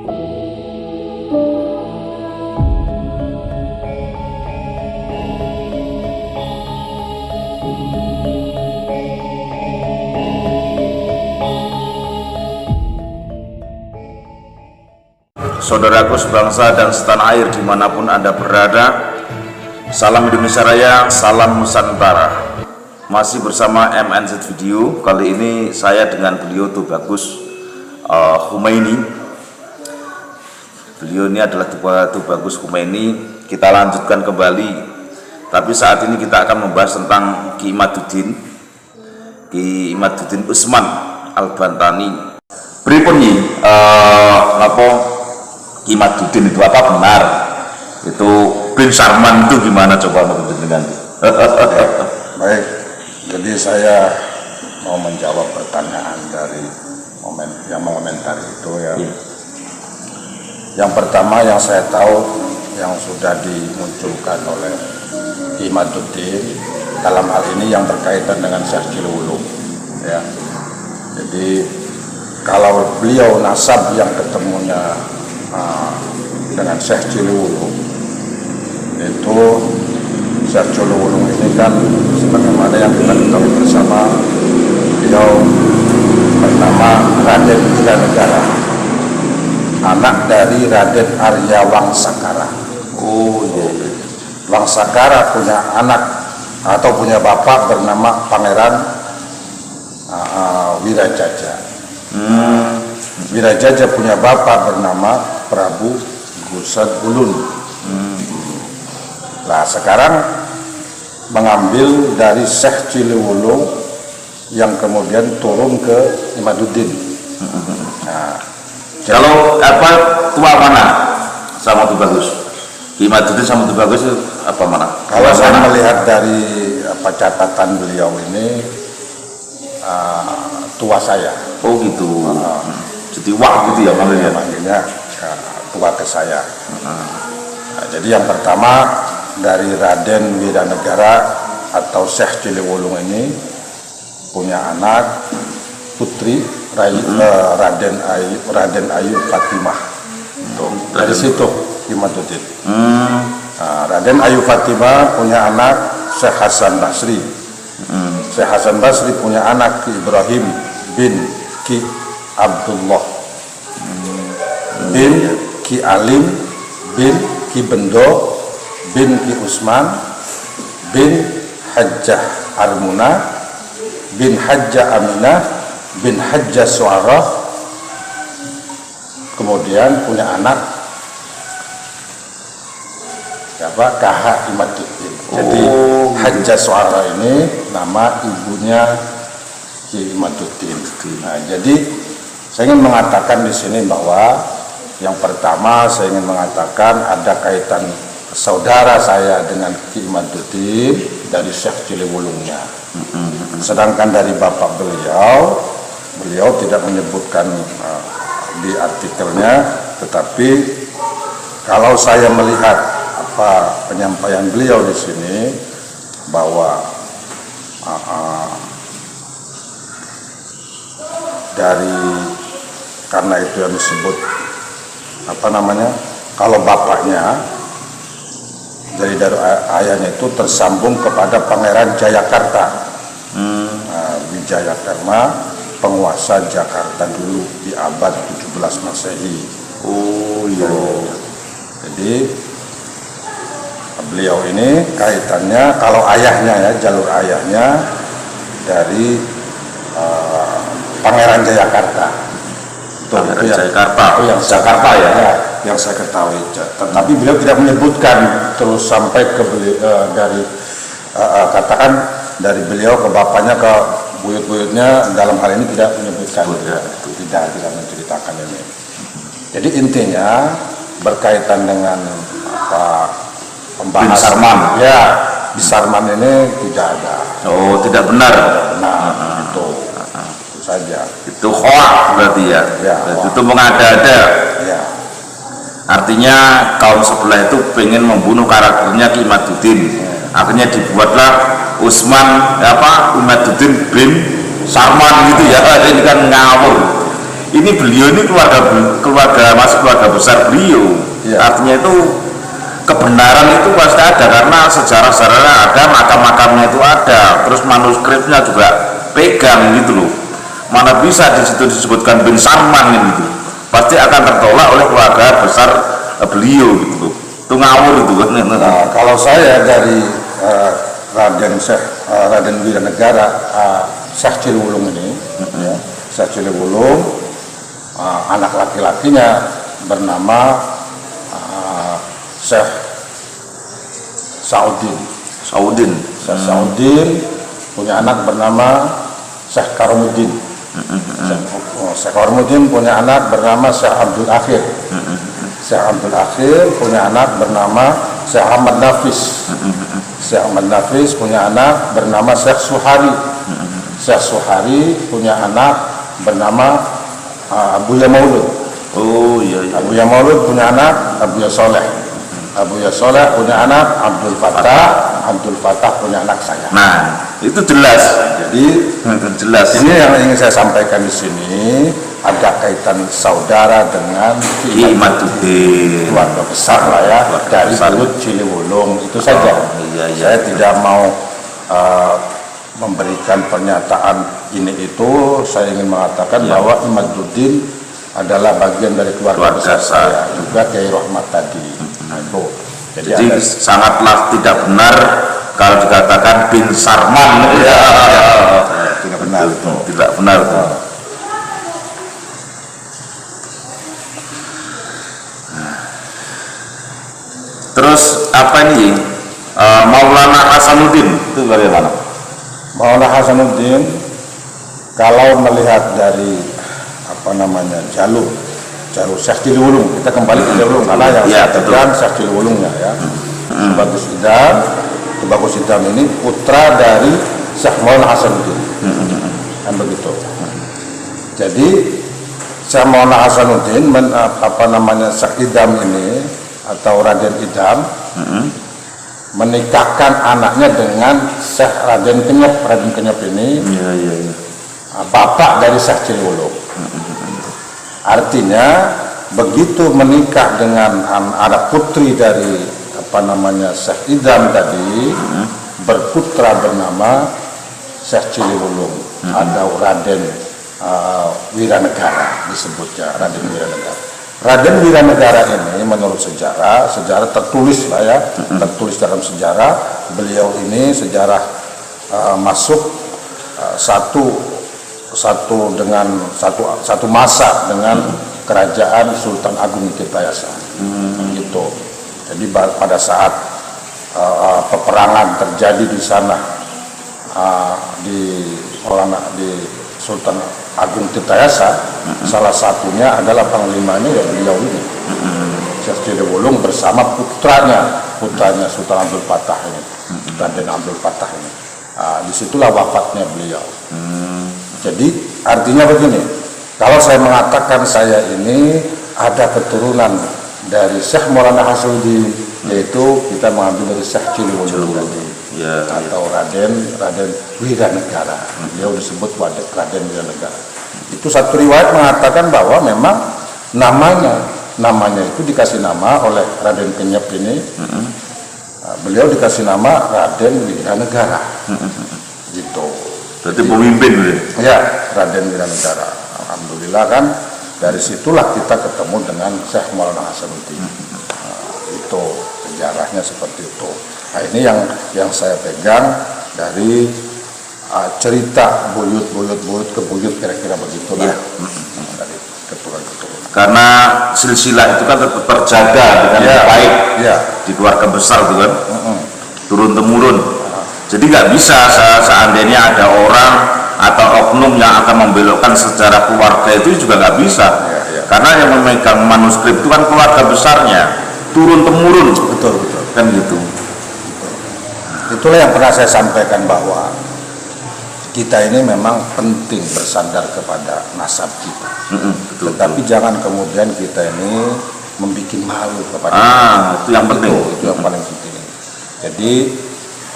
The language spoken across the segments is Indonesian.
Saudaraku sebangsa dan setanah air dimanapun Anda berada, salam Indonesia Raya, salam Nusantara. Masih bersama MNZ Video. Kali ini saya dengan beliau Tubagus Khomeini. Beliau ini adalah Tubagus Khomeini. Kita lanjutkan kembali. Tapi saat ini kita akan membahas tentang Ki Imaduddin Usman Al-Bantani. Pripun Ki Imaduddin itu apa benar? Itu bin Sarman itu gimana, coba dengan Baik, jadi saya mau menjawab pertanyaan dari yang mengomentari itu ya. Yang pertama yang saya tahu yang sudah dimunculkan oleh Ki Imaduddin dalam hal ini yang berkaitan dengan Syekh Ciliwulung ya. Jadi kalau beliau nasab yang ketemunya dengan Syekh Ciliwulung, itu Syekh Ciliwulung ini kan sebagaimana yang kita ketahui bersama, beliau bernama Raden Wiranegara, anak dari Raden Arya Wangsakara. Oh iya. Wangsakara punya anak atau punya bapak bernama Pangeran Wirajaja. Wirajaja punya bapak bernama Prabu Gusad Ulun. Nah sekarang mengambil dari Syekh Ciliwulung yang kemudian turun ke Imaduddin. Nah, kalau tua mana sama Tubagus? Ki Imaduddin sama Tubagus itu apa mana? Kalau saya melihat dari catatan beliau ini tua saya. Oh gitu. Jadi wah gitu ya manggilnya tua ke saya. Nah, jadi yang pertama dari Raden Wiranegara atau Syekh Ciliwulung ini punya anak putri Raden Ayu Fatimah. Dari situ Imaduddin. Raden Ayu Fatimah punya anak Syekh Hasan Basri. Syekh Hasan Basri punya anak Ki Ibrahim bin Ki Abdullah bin Ki Alim bin Ki Bendo bin Ki Usman bin Hajjah Armuna bin Hajjah Aminah bin Hajjah Suara. Kemudian punya anak KH Imaduddin. Jadi Hajjah Suara ini nama ibunya Ki Imaduddin. Nah, jadi saya ingin mengatakan di sini bahwa yang pertama saya ingin mengatakan ada kaitan saudara saya dengan Ki Imaduddin dari Syekh Ciliwulungnya. Sedangkan dari bapak beliau tidak menyebutkan di artikelnya, tetapi kalau saya melihat penyampaian beliau di sini bahwa karena itu yang disebut kalau bapaknya dari ayahnya itu tersambung kepada Pangeran Jayakarta. Wijayakarma, penguasa Jakarta dulu di abad 17 Masehi. Oh iya. Jadi beliau ini kaitannya, kalau ayahnya ya, jalur ayahnya dari Pangeran Jayakarta. Pangeran Jayakarta. Itu yang Jakarta ya, yang saya ketahui. Tetapi beliau tidak menyebutkan terus sampai ke dari katakan dari beliau ke bapaknya ke buyut-buyutnya, dalam hal ini tidak menyebutkan. Tidak menceritakan ini. Jadi intinya berkaitan dengan pembahasan Sarman. Ya, di Sarman ini tidak ada. Oh, tidak benar. Itu saja. Itu hoak berarti ya. Itu mengada-ada. Ya. Artinya kaum sebelah itu pengen membunuh karakternya Ki Imaduddin. Akhirnya dibuatlah Imaduddin bin Sarman gitu ya. Ini kan ngawur. Ini beliau ini keluarga keluarga besar beliau. Artinya itu kebenaran itu pasti ada, karena sejarah-sejarahnya ada, makam-makamnya itu ada, terus manuskripnya juga pegang gitu loh. Mana bisa di situ disebutkan bin Sarman gitu, pasti akan tertolak oleh keluarga besar beliau gitu loh. Itu ngawur itu kan. Nah, kalau saya dari Raden Wiranegara, Syekh Ciliwulung ini, ya, Syekh Ciliwulung, anak laki-lakinya bernama Syekh Saudin. Syekh Saudin punya anak bernama Syekh Karomuddin. Syekh Karomuddin punya anak bernama Syekh Abdul Akhir. Syekh Abdul Akhir punya anak bernama Syekh Ahmad Nafis. Syekh Ahmad Nafis punya anak bernama Syekh Suhari. Syekh Suhari punya anak bernama Abuya Maulud. Oh iya, iya. Abuya Maulud punya anak Abuya Soleh. Abuya Soleh punya anak Abdul Fattah. Abdul Fattah punya anak saya. Nah, itu jelas. Jadi jelas. ini yang ingin saya sampaikan di sini, ada kaitan saudara dengan Ki Imaduddin, keluarga besar lah ya, dari besar. Bulut Ciliwulung itu saja. Iya, iya. Saya tidak mau memberikan pernyataan ini itu. Saya ingin mengatakan bahwa Imaduddin adalah bagian dari keluarga besar saya, juga Kiai Rahmat tadi. Nah, itu. Jadi sangatlah tidak benar kalau dikatakan bin Sarman. Ya, tidak benar itu. Tidak benar itu. Terus apa ini? Maulana Hasanuddin itu bagaimana? Maulana Hasanuddin, kalau melihat dari jalur Syekh Ciliwulung, kita kembali ke Ciliwulung karena yang saya pegang Syekh Ciliwulungnya ya. Bagus Idam ini putra dari Syekh Maulana Hasanuddin, kan begitu. Jadi Syekh Maulana Hasanuddin Syekh Idam ini atau Raden Idam menikahkan anaknya dengan Syekh Raden Kenyep. Raden Kenyep ini bapak dari Syekh Ciliwulung. Artinya begitu menikah dengan anak putri dari Syekh Idam tadi, berputra bernama Syekh Ciliwulung atau Raden Wiranegara disebutnya, Raden Wiranegara. Raden Wiranegara ini menurut sejarah tertulis lah ya, tertulis dalam sejarah, beliau ini sejarah masuk satu masa dengan kerajaan Sultan Agung Tirtayasa, gitu. Jadi pada saat peperangan terjadi di sana di Sultan Agung Tirtayasa, salah satunya adalah panglimanya ya beliau ini, Syekh Ciliwulung bersama putranya Sultan Abdul Fattah ini, Raden Abdul Fattah ini. Disitulah wafatnya beliau. Jadi artinya begini, kalau saya mengatakan saya ini ada keturunan dari Syekh Maulana Hasanuddin, yaitu kita mengambil dari Syekh Ciliwulung atau Raden Wiranegara. Beliau disebut Raden Wiranegara. Itu satu riwayat mengatakan bahwa memang namanya itu dikasih nama oleh Raden Kenyep ini. Beliau dikasih nama Raden Wiranegara. Gitu. Berarti pemimpin ya, Raden Wiranegara. Alhamdulillah kan, dari situlah kita ketemu dengan Syekh Maulana Hasanuddin. Itu sejarahnya seperti itu. Nah, ini yang saya pegang dari cerita buyut ke buyut, kira-kira begitulah. Dari keturunan. Karena silsilah itu kan tetap terjaga dengan baik di keluarga besar itu kan, turun temurun. Jadi nggak bisa seandainya ada orang atau oknum yang akan membelokkan sejarah keluarga itu juga nggak bisa. Karena yang memegang manuskrip itu kan keluarga besarnya, turun temurun. Betul. Kan gitu. Itulah yang pernah saya sampaikan, bahwa kita ini memang penting bersandar kepada nasab kita. Tetapi jangan kemudian kita ini membuat malu kepada itu yang penting. Itu yang paling penting. Jadi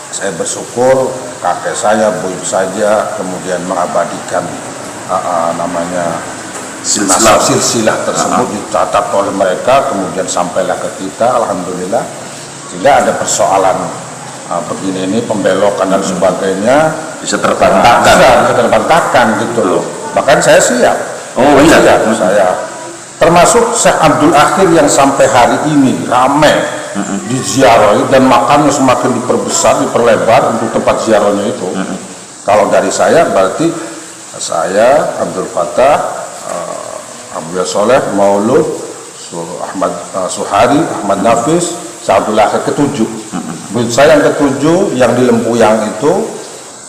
saya bersyukur kakek saya, buyut saja kemudian mengabadikan silsilah tersebut dicatat oleh mereka, kemudian sampailah ke kita, alhamdulillah. Sehingga ada persoalan begini ini pembelokan dan sebagainya bisa terbantahkan. Bisa terbantahkan gitu loh. Bahkan saya siap. Oh iya, saya termasuk Syekh Abdul Akhir yang sampai hari ini ramai diziarahi dan makamnya semakin diperbesar, diperlebar untuk tempat ziarahnya itu. Kalau dari saya berarti saya Abdul Fattah, Abdul Soleh, Maulud, Ahmad Suhari, Ahmad Nafis, Syekh Abdul Akhir ketujuh. Buyut saya yang ketujuh yang di Lempuyang itu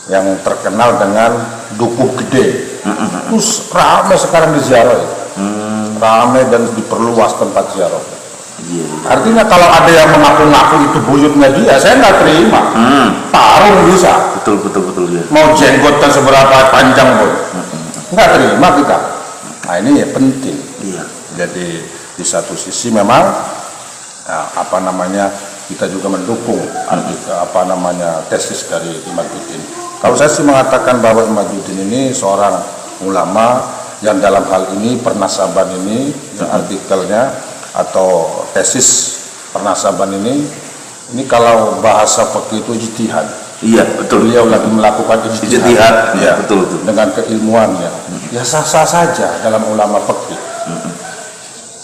yang terkenal dengan Dukuh Gede. Terus ramai sekarang diziarahi. Ramai dan diperluas tempat ziarah. Artinya kalau ada yang mengaku-ngaku itu buyutnya dia, saya nggak terima. Tarung bisa. Betul ya. Mau jenggotan seberapa panjang pun, nggak terima kita. Nah ini ya penting. Iya. Jadi di satu sisi memang kita juga mendukung tesis dari Imaduddin. Kalau saya sih mengatakan bahwa Imaduddin ini seorang ulama yang dalam hal ini pernasaban ini artikelnya atau tesis pernasaban ini kalau bahasa fikih itu ijtihad. Iya, betul. Beliau lagi melakukan ijtihad ya, betul. Dengan keilmuannya. Ya sah-sah saja dalam ulama fikih.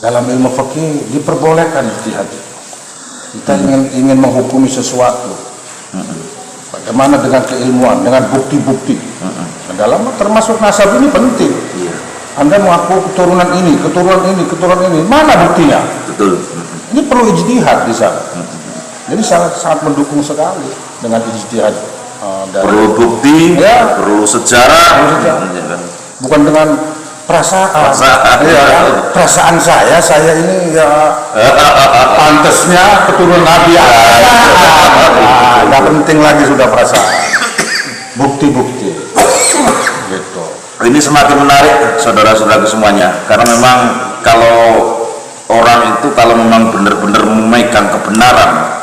Dalam ilmu fikih diperbolehkan ijtihad. Kita ingin menghukumi sesuatu. Bagaimana dengan keilmuan, dengan bukti-bukti. Dalam termasuk nasab ini penting. Iya. Anda mengaku keturunan ini, mana buktinya? Betul. Ini perlu ijtihad di sana. Jadi sangat mendukung sekali dengan ijtihad. Perlu bukti, ya, perlu sejarah. Bukan dengan perasaan. Perasaan saya ini ya pantasnya keturunan Nabi. Nggak penting lagi sudah perasaan. Bukti-bukti. Gitu. Ini semakin menarik saudara-saudara semuanya, karena memang kalau orang itu kalau memang benar-benar memegang kebenaran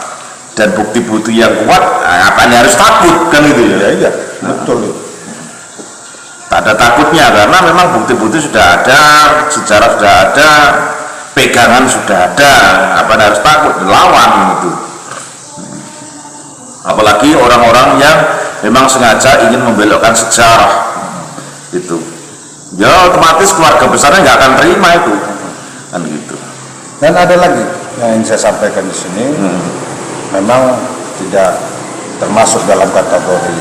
dan bukti-bukti yang kuat, apanya harus takut kan itu ya? Iya, betul itu. Tak ada takutnya karena memang bukti-bukti sudah ada, sejarah sudah ada, pegangan sudah ada, apanya harus takut lawan itu. Apalagi orang-orang yang memang sengaja ingin membelokkan sejarah. Itu ya otomatis keluarga besarnya nggak akan terima itu kan gitu. Dan ada lagi yang ingin saya sampaikan di sini, memang tidak termasuk dalam kategori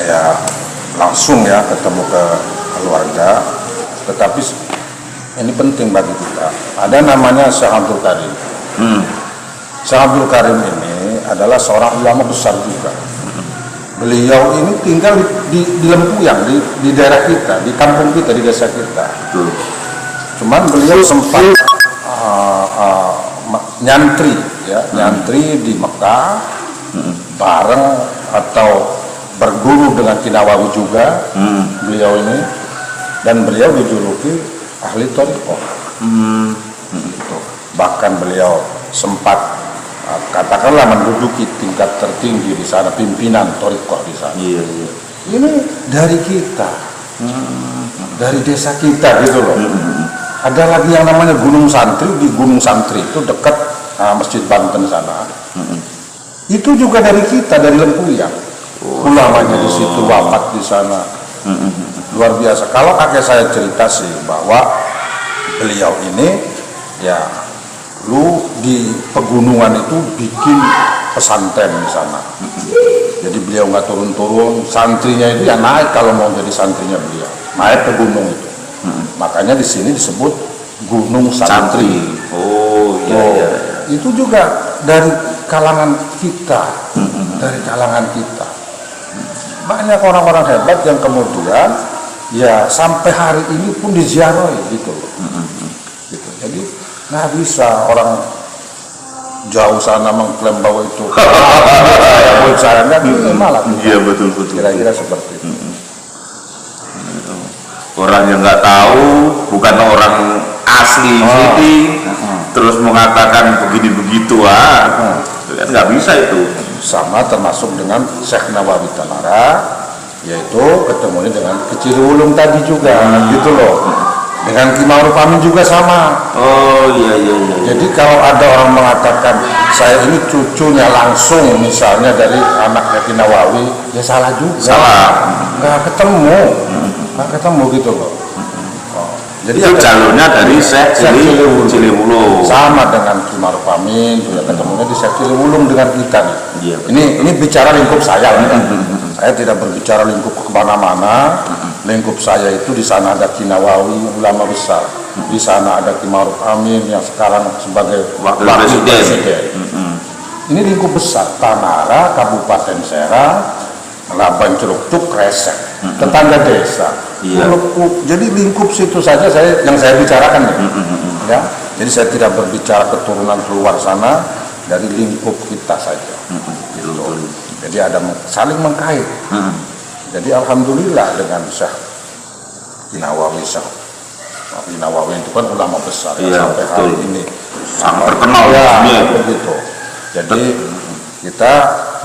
ya langsung ya ketemu ke keluarga, tetapi ini penting bagi kita. Ada namanya Syekh Abdul Karim. Syekh Abdul Karim ini adalah seorang ulama besar juga. Beliau ini tinggal di Lempuyang, di daerah kita, di kampung kita, di desa kita. Cuman beliau sempat nyantri di Mekah bareng atau berguru dengan Ki Nawawi juga. Beliau ini, dan beliau dijuluki ahli thariqah. Bahkan beliau sempat katakanlah menduduki tingkat tertinggi di sana, pimpinan thariqah di sana. Iya. Ini dari kita, dari desa kita gitu loh. Ada lagi yang namanya Gunung Santri, di Gunung Santri itu dekat Masjid Banten sana. Itu juga dari kita, dari Lempuyang. Ulamanya di situ, wafat di sana. Luar biasa. Kalau kakek saya cerita sih bahwa beliau ini ya di pegunungan itu bikin pesantren di sana. Jadi beliau nggak turun-turun, santrinya itu ya naik kalau mau jadi santrinya beliau, naik ke gunung itu. Makanya di sini disebut Gunung Santri. Oh iya. Itu juga dari kalangan kita, dari kalangan kita. Banyak orang-orang hebat yang kemudian ya sampai hari ini pun diziarahi gitu loh. Gitu. Jadi nggak bisa orang jauh sana mengklaim bahwa itu buat saya kan malah. Iya betul. Kira-kira seperti itu. Orang yang nggak tahu, bukan orang asli sini, terus mengatakan begini begitu nggak bisa itu. Sama termasuk dengan Syekh Nawawi Talara, yaitu ketemunya dengan Kecil Ulum tadi juga, gitu loh. Dengan Ki Ma'ruf Amin juga sama. Oh iya. Jadi kalau ada orang mengatakan saya ini cucunya langsung misalnya dari anaknya Ki Nawawi, ya salah juga. Salah. Nggak ketemu gitu loh. Jadi Itu jalurnya dari Syekh Ciliwulung. Sama dengan Ki Ma'ruf Amin, juga ketemunya di Syekh Ciliwulung dengan kita nih. Iya, Ini bicara lingkup saya. Saya tidak berbicara lingkup kemana-mana. Lingkup saya itu di sana ada Ki Nawawi, ulama besar. Di sana ada Ki Ma'ruf Amin yang sekarang sebagai Wakil Presiden. Ini lingkup besar. Tanara, Kabupaten Serang, Laban Ceruk Cuk, Kresek, tetangga desa. Iya. Jadi lingkup situ saja yang saya bicarakan nih. Ya. Jadi saya tidak berbicara keturunan keluar sana, dari lingkup kita saja. Gitu. Jadi ada saling mengkait. Jadi alhamdulillah dengan Syekh Ki Nawawi, Ki Nawawi itu kan ulama besar Iya, sampai betul. hari ini Sangat terkenal ya, begitu. Jadi kita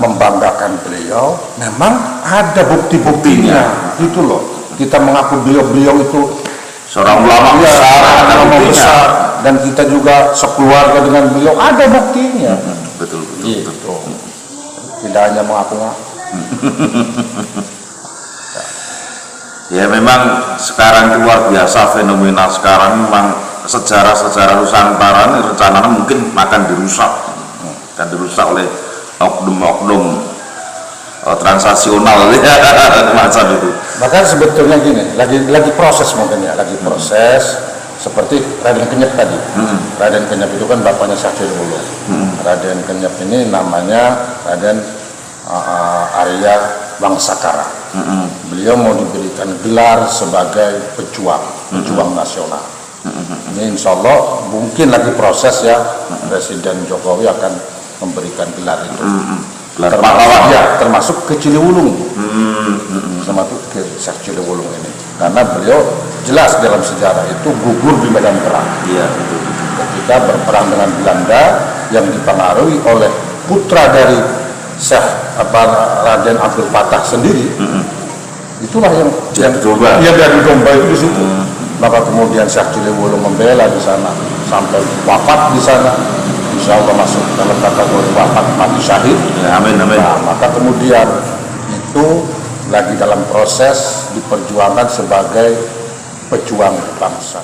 membanggakan beliau, memang ada bukti-buktinya gitu loh. Kita mengaku beliau itu Seorang ulama besar, ada ulama buktinya. besar, dan kita juga sekeluarga dengan beliau, ada buktinya. Betul. Gitu. Tidak hanya mengaku-ngaku. Ya memang sekarang luar biasa fenomena sekarang, memang sejarah Nusantara ini rencananya mungkin akan dirusak oleh oknum-oknum transaksional macam itu. Bahkan sebetulnya gini, lagi proses mungkin ya, seperti Raden Kenyep tadi. Raden Kenyep itu kan bapaknya Syekh Ciliwulung. Raden Kenyep ini namanya Raden Arya Wangsakara. Beliau mau diberikan gelar sebagai pejuang nasional. Ini insya Allah mungkin lagi proses ya, Presiden Jokowi akan memberikan gelar itu. Termasuk ke Ciliwulung, termasuk ke Syekh Ciliwulung ini, karena beliau jelas dalam sejarah itu gugur di medan perang. Iya. Ketika berperang dengan Belanda yang dipengaruhi oleh putra dari Syekh Raden Abdul Fattah sendiri, itulah yang dari domba itu di situ. Maka kemudian Syekh Ciliwulung membela di sana sampai wafat di sana. Insya Allah masuk dalam kategori wafat mati syahid. Ya, amin. Nah, maka kemudian itu lagi dalam proses diperjuangkan sebagai pejuang bangsa.